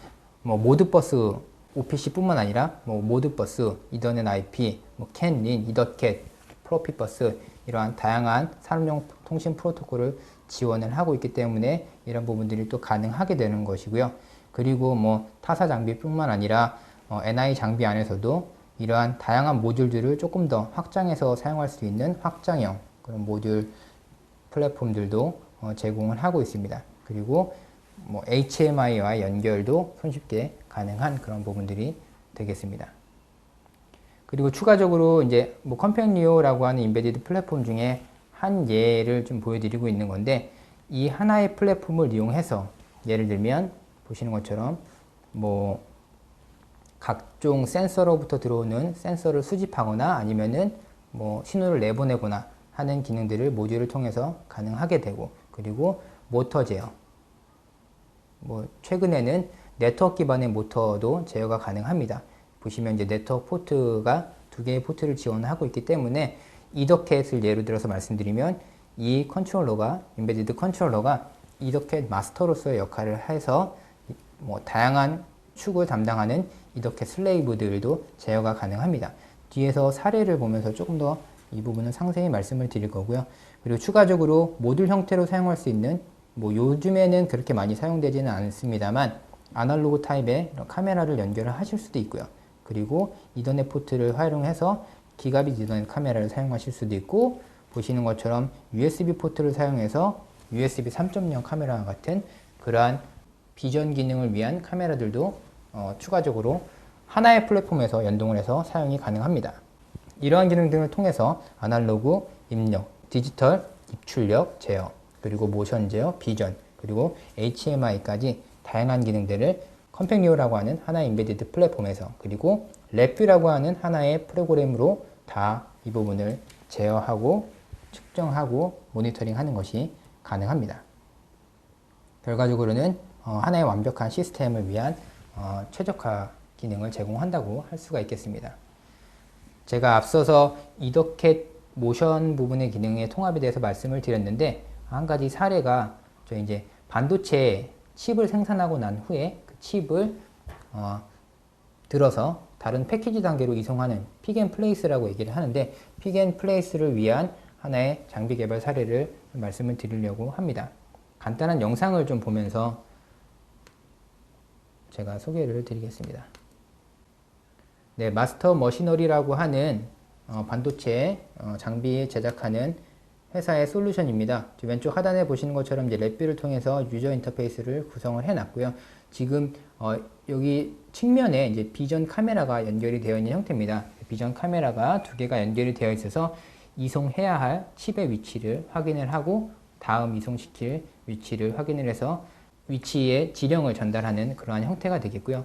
뭐 모드버스 OPC뿐만 아니라 뭐 모드버스, 이더넷 IP, 뭐 CAN, LIN, 이더캣, 프로핏버스, 이러한 다양한 산업용 통신 프로토콜을 지원을 하고 있기 때문에 이런 부분들이 또 가능하게 되는 것이고요. 그리고 뭐 타사 장비뿐만 아니라 NI 장비 안에서도 이러한 다양한 모듈들을 조금 더 확장해서 사용할 수 있는 확장형 그런 모듈 플랫폼들도 제공을 하고 있습니다. 그리고 뭐 HMI와 연결도 손쉽게 가능한 그런 부분들이 되겠습니다. 그리고 추가적으로 이제 뭐 컴팩리오라고 하는 인베디드 플랫폼 중에 한 예를 좀 보여드리고 있는 건데, 이 하나의 플랫폼을 이용해서 예를 들면 보시는 것처럼 뭐 각종 센서로부터 들어오는 센서를 수집하거나 아니면은 뭐 신호를 내보내거나 하는 기능들을 모듈을 통해서 가능하게 되고, 그리고 모터 제어, 뭐 최근에는 네트워크 기반의 모터도 제어가 가능합니다. 보시면 이제 네트워크 포트가 두 개의 포트를 지원하고 있기 때문에 이더캣을 예로 들어서 말씀드리면 이 컨트롤러가 인베디드 컨트롤러가 이더캣 마스터로서의 역할을 해서 뭐 다양한 축을 담당하는 이더캣 슬레이브들도 제어가 가능합니다. 뒤에서 사례를 보면서 조금 더 이 부분은 상세히 말씀을 드릴 거고요. 그리고 추가적으로 모듈 형태로 사용할 수 있는 뭐 요즘에는 그렇게 많이 사용되지는 않습니다만 아날로그 타입의 카메라를 연결을 하실 수도 있고요. 그리고 이더넷 포트를 활용해서 기가빗 이더넷 카메라를 사용하실 수도 있고, 보시는 것처럼 USB 포트를 사용해서 USB 3.0 카메라와 같은 그러한 비전 기능을 위한 카메라들도 추가적으로 하나의 플랫폼에서 연동을 해서 사용이 가능합니다. 이러한 기능 등을 통해서 아날로그 입력, 디지털 입출력 제어, 그리고 모션 제어, 비전, 그리고 HMI까지 다양한 기능들을 컴팩리오라고 하는 하나의 인베디드 플랫폼에서, 그리고 랩뷰라고 하는 하나의 프로그램으로 다 이 부분을 제어하고 측정하고 모니터링 하는 것이 가능합니다. 결과적으로는 하나의 완벽한 시스템을 위한 최적화 기능을 제공한다고 할 수가 있겠습니다. 제가 앞서서 이더캣 모션 부분의 기능의 통합에 대해서 말씀을 드렸는데, 한 가지 사례가 저 이제 반도체 칩을 생산하고 난 후에 그 칩을 들어서 다른 패키지 단계로 이송하는 픽앤플레이스라고 얘기를 하는데, 픽앤플레이스를 위한 하나의 장비 개발 사례를 말씀을 드리려고 합니다. 간단한 영상을 좀 보면서 제가 소개를 드리겠습니다. 네, 마스터 머시너리라고 하는 반도체 장비 제작하는 회사의 솔루션입니다. 왼쪽 하단에 보시는 것처럼 이제 랩뷰를 통해서 유저 인터페이스를 구성을 해 놨고요. 지금 여기 측면에 이제 비전 카메라가 연결이 되어 있는 형태입니다. 비전 카메라가 두 개가 연결이 되어 있어서 이송해야 할 칩의 위치를 확인을 하고 다음 이송시킬 위치를 확인을 해서 위치의 지령을 전달하는 그러한 형태가 되겠고요.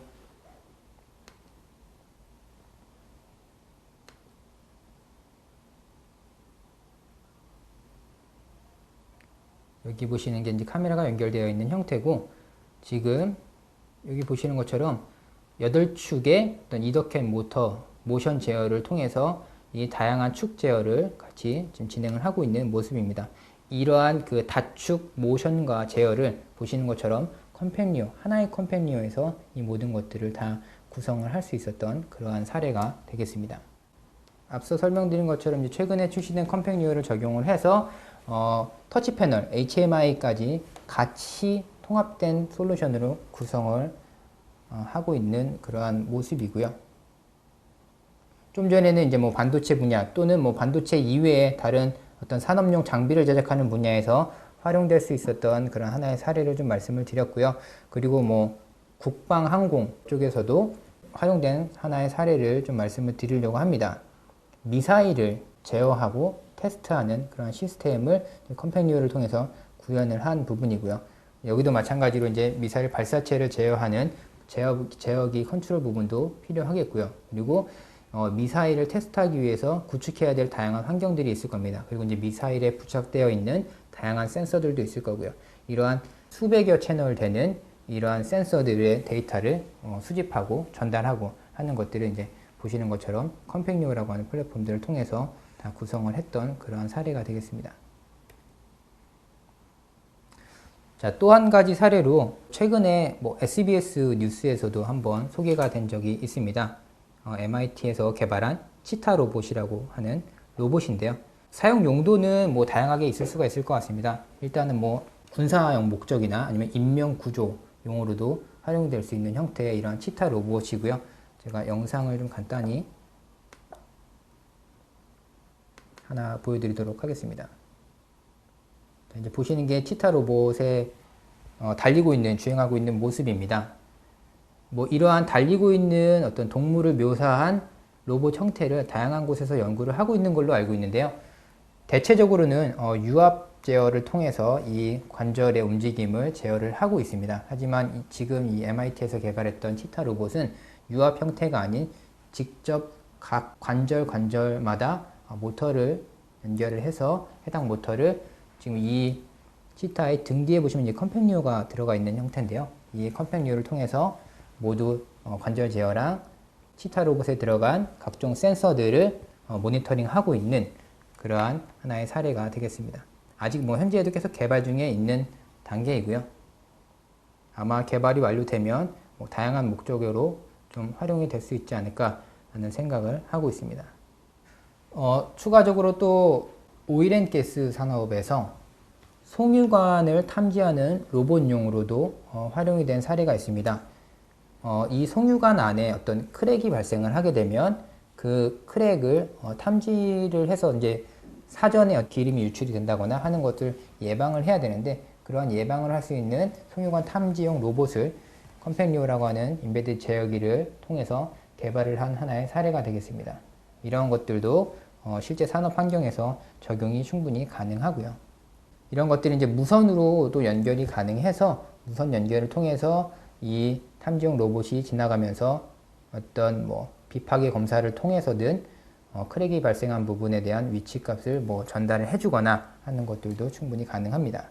여기 보시는 게 이제 카메라가 연결되어 있는 형태고, 지금 여기 보시는 것처럼 8축의 어떤 이더캣 모터 모션 제어를 통해서 이 다양한 축 제어를 같이 지금 진행을 하고 있는 모습입니다. 이러한 그 다축 모션과 제어를 보시는 것처럼 컴팩리어, 하나의 컴팩리어에서 이 모든 것들을 다 구성을 할 수 있었던 그러한 사례가 되겠습니다. 앞서 설명드린 것처럼 이제 최근에 출시된 컴팩리어를 적용을 해서 터치 패널, HMI까지 같이 통합된 솔루션으로 구성을 하고 있는 그러한 모습이고요. 좀 전에는 이제 뭐 반도체 분야 또는 뭐 반도체 이외의 다른 어떤 산업용 장비를 제작하는 분야에서 활용될 수 있었던 그런 하나의 사례를 좀 말씀을 드렸고요. 그리고 뭐 국방 항공 쪽에서도 활용된 하나의 사례를 좀 말씀을 드리려고 합니다. 미사일을 제어하고 테스트하는 그런 시스템을 컴팩리어를 통해서 구현을 한 부분이고요. 여기도 마찬가지로 이제 미사일 발사체를 제어하는 제어기 컨트롤 부분도 필요하겠고요. 그리고 미사일을 테스트하기 위해서 구축해야 될 다양한 환경들이 있을 겁니다. 그리고 이제 미사일에 부착되어 있는 다양한 센서들도 있을 거고요. 이러한 수백여 채널 되는 이러한 센서들의 데이터를 수집하고 전달하고 하는 것들을 이제 보시는 것처럼 컴팩리어라고 하는 플랫폼들을 통해서 다 구성을 했던 그러한 사례가 되겠습니다. 자, 또 한 가지 사례로 최근에 뭐 SBS 뉴스에서도 한번 소개가 된 적이 있습니다. MIT에서 개발한 치타 로봇이라고 하는 로봇인데요. 사용 용도는 뭐 다양하게 있을 수가 있을 것 같습니다. 일단은 뭐 군사용 목적이나 아니면 인명 구조용으로도 활용될 수 있는 형태의 이러한 치타 로봇이고요. 제가 영상을 좀 간단히 하나 보여드리도록 하겠습니다. 이제 보시는 게 치타 로봇에 달리고 있는, 주행하고 있는 모습입니다. 뭐 이러한 달리고 있는 어떤 동물을 묘사한 로봇 형태를 다양한 곳에서 연구를 하고 있는 걸로 알고 있는데요. 대체적으로는 유압 제어를 통해서 이 관절의 움직임을 제어를 하고 있습니다. 하지만 지금 이 MIT에서 개발했던 치타 로봇은 유압 형태가 아닌 직접 각 관절마다 모터를 연결을 해서 해당 모터를 지금 이 치타의 등 뒤에 보시면 이제 컴팩리어가 들어가 있는 형태인데요. 이 컴팩리어를 통해서 모두 관절 제어랑 치타 로봇에 들어간 각종 센서들을 모니터링하고 있는 그러한 하나의 사례가 되겠습니다. 아직 뭐 현재에도 계속 개발 중에 있는 단계이고요. 아마 개발이 완료되면 뭐 다양한 목적으로 좀 활용이 될 수 있지 않을까 하는 생각을 하고 있습니다. 추가적으로 또 오일앤가스 산업에서 송유관을 탐지하는 로봇용으로도 활용이 된 사례가 있습니다. 이 송유관 안에 어떤 크랙이 발생을 하게 되면 그 크랙을 탐지를 해서 이제 사전에 기름이 유출이 된다거나 하는 것들 예방을 해야 되는데, 그러한 예방을 할 수 있는 송유관 탐지용 로봇을 컴팩리어라고 하는 인베디드 제어기를 통해서 개발을 한 하나의 사례가 되겠습니다. 이런 것들도 실제 산업 환경에서 적용이 충분히 가능하고요. 이런 것들이 이제 무선으로도 연결이 가능해서 무선 연결을 통해서 이 탐지용 로봇이 지나가면서 어떤 뭐 비파괴 검사를 통해서든 크랙이 발생한 부분에 대한 위치값을 뭐 전달을 해주거나 하는 것들도 충분히 가능합니다.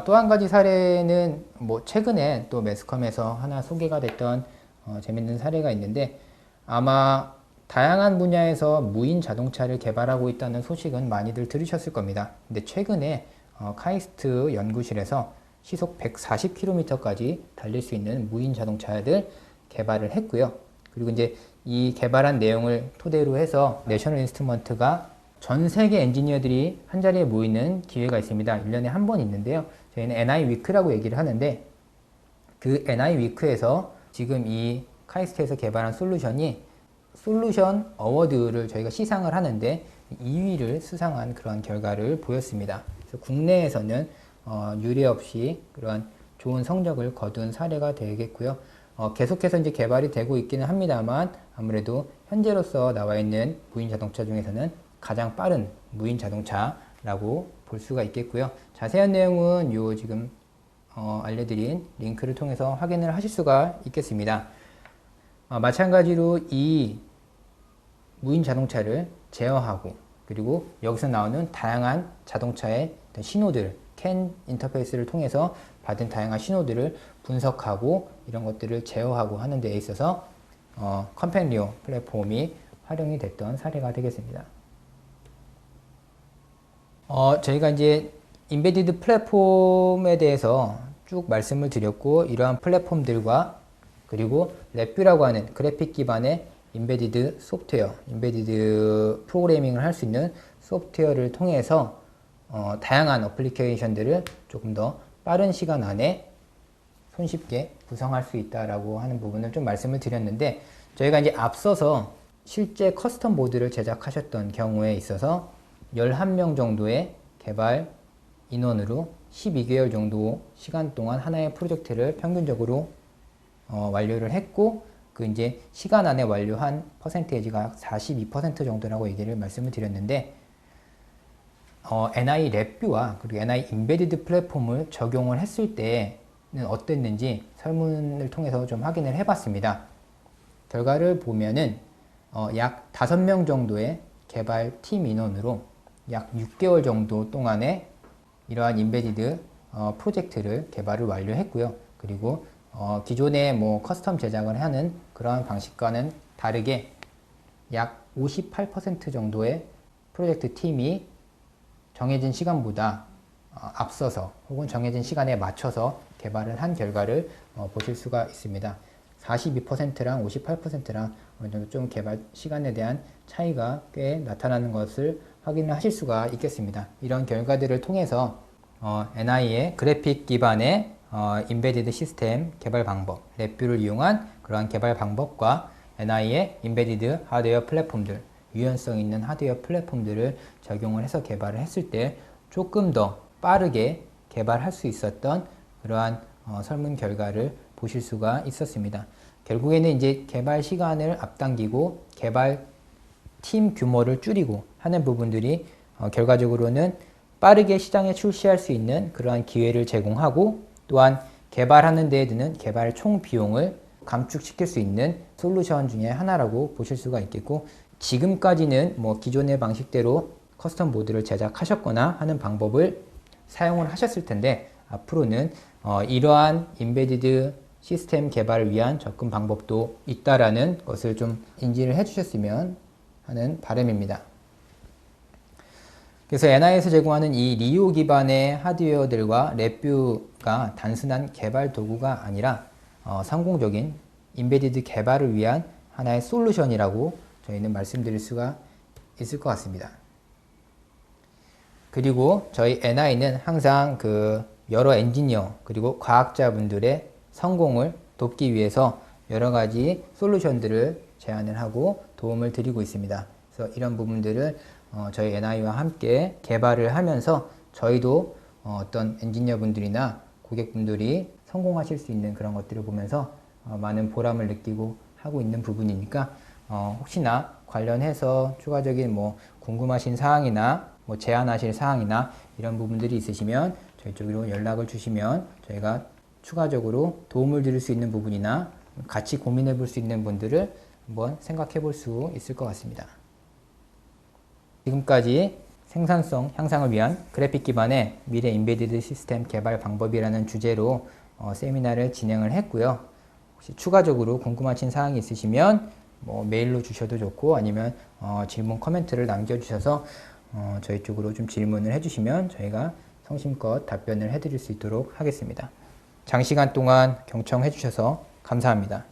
또 한 가지 사례는 뭐 최근에 또 매스컴에서 하나 소개가 됐던 재밌는 사례가 있는데, 아마 다양한 분야에서 무인 자동차를 개발하고 있다는 소식은 많이들 들으셨을 겁니다. 근데 최근에 카이스트 연구실에서 시속 140km까지 달릴 수 있는 무인 자동차들 개발을 했고요. 그리고 이제 이 개발한 내용을 토대로 해서 내셔널 인스트루먼트가 전 세계 엔지니어들이 한자리에 모이는 기회가 있습니다. 1년에 한 번 있는데요. 저희는 NI 위크라고 얘기를 하는데 그 NI 위크에서 지금 이 카이스트에서 개발한 솔루션이 솔루션 어워드를 저희가 시상을 하는데 2위를 수상한 그런 결과를 보였습니다. 그래서 국내에서는 유례 없이 그러한 좋은 성적을 거둔 사례가 되겠고요. 계속해서 이제 개발이 되고 있기는 합니다만 아무래도 현재로서 나와 있는 무인 자동차 중에서는 가장 빠른 무인 자동차라고 볼 수가 있겠고요. 자세한 내용은 요 지금 알려드린 링크를 통해서 확인을 하실 수가 있겠습니다. 마찬가지로 이 무인 자동차를 제어하고 그리고 여기서 나오는 다양한 자동차의 신호들, CAN 인터페이스를 통해서 받은 다양한 신호들을 분석하고 이런 것들을 제어하고 하는 데 있어서 컴팩리오 플랫폼이 활용이 됐던 사례가 되겠습니다. 저희가 이제 인베디드 플랫폼에 대해서 쭉 말씀을 드렸고 이러한 플랫폼들과 그리고 랩뷰라고 하는 그래픽 기반의 인베디드 소프트웨어, 인베디드 프로그래밍을 할 수 있는 소프트웨어를 통해서 다양한 어플리케이션들을 조금 더 빠른 시간 안에 손쉽게 구성할 수 있다라고 하는 부분을 좀 말씀을 드렸는데 저희가 이제 앞서서 실제 커스텀 보드를 제작하셨던 경우에 있어서 11명 정도의 개발 인원으로 12개월 정도 시간 동안 하나의 프로젝트를 평균적으로 완료를 했고 그 이제 시간 안에 완료한 퍼센테이지가 42% 정도라고 얘기를 말씀을 드렸는데 NI 랩뷰와 그리고 NI 인베디드 플랫폼을 적용을 했을 때는 어땠는지 설문을 통해서 좀 확인을 해봤습니다. 결과를 보면은 약 5명 정도의 개발 팀 인원으로 약 6개월 정도 동안에 이러한 인베디드 프로젝트를 개발을 완료했고요. 그리고 기존에 뭐 커스텀 제작을 하는 그러한 방식과는 다르게 약 58% 정도의 프로젝트 팀이 정해진 시간보다 앞서서 혹은 정해진 시간에 맞춰서 개발을 한 결과를 보실 수가 있습니다. 42%랑 58%랑 어느 정도 좀 개발 시간에 대한 차이가 꽤 나타나는 것을 확인하실 수가 있겠습니다. 이런 결과들을 통해서 NI의 그래픽 기반의 인베디드 시스템 개발 방법, 랩뷰를 이용한 그러한 개발 방법과 NI의 인베디드 하드웨어 플랫폼들, 유연성 있는 하드웨어 플랫폼들을 적용을 해서 개발을 했을 때 조금 더 빠르게 개발할 수 있었던 그러한 설문 결과를 보실 수가 있었습니다. 결국에는 이제 개발 시간을 앞당기고 개발 팀 규모를 줄이고 하는 부분들이 결과적으로는 빠르게 시장에 출시할 수 있는 그러한 기회를 제공하고 또한 개발하는 데에 드는 개발 총 비용을 감축시킬 수 있는 솔루션 중에 하나라고 보실 수가 있겠고 지금까지는 뭐 기존의 방식대로 커스텀 보드를 제작하셨거나 하는 방법을 사용을 하셨을 텐데 앞으로는 이러한 인베디드 시스템 개발을 위한 접근 방법도 있다라는 것을 좀 인지를 해주셨으면 하는 바람입니다. 그래서 NI에서 제공하는 이 리오 기반의 하드웨어들과 랩뷰가 단순한 개발 도구가 아니라 성공적인 인베디드 개발을 위한 하나의 솔루션이라고 저희는 말씀드릴 수가 있을 것 같습니다. 그리고 저희 NI는 항상 그 여러 엔지니어 그리고 과학자분들의 성공을 돕기 위해서 여러 가지 솔루션들을 제안을 하고 도움을 드리고 있습니다. 그래서 이런 부분들을 저희 NI와 함께 개발을 하면서 저희도 어떤 엔지니어 분들이나 고객분들이 성공하실 수 있는 그런 것들을 보면서 많은 보람을 느끼고 하고 있는 부분이니까 혹시나 관련해서 추가적인 뭐 궁금하신 사항이나 뭐 제안하실 사항이나 이런 부분들이 있으시면 저희 쪽으로 연락을 주시면 저희가 추가적으로 도움을 드릴 수 있는 부분이나 같이 고민해 볼 수 있는 분들을 한번 생각해 볼 수 있을 것 같습니다. 지금까지 생산성 향상을 위한 그래픽 기반의 미래 인베디드 시스템 개발 방법이라는 주제로 세미나를 진행을 했고요. 혹시 추가적으로 궁금하신 사항이 있으시면 뭐 메일로 주셔도 좋고 아니면 질문 코멘트를 남겨주셔서 저희 쪽으로 좀 질문을 해주시면 저희가 성심껏 답변을 해드릴 수 있도록 하겠습니다. 장시간 동안 경청해 주셔서 감사합니다.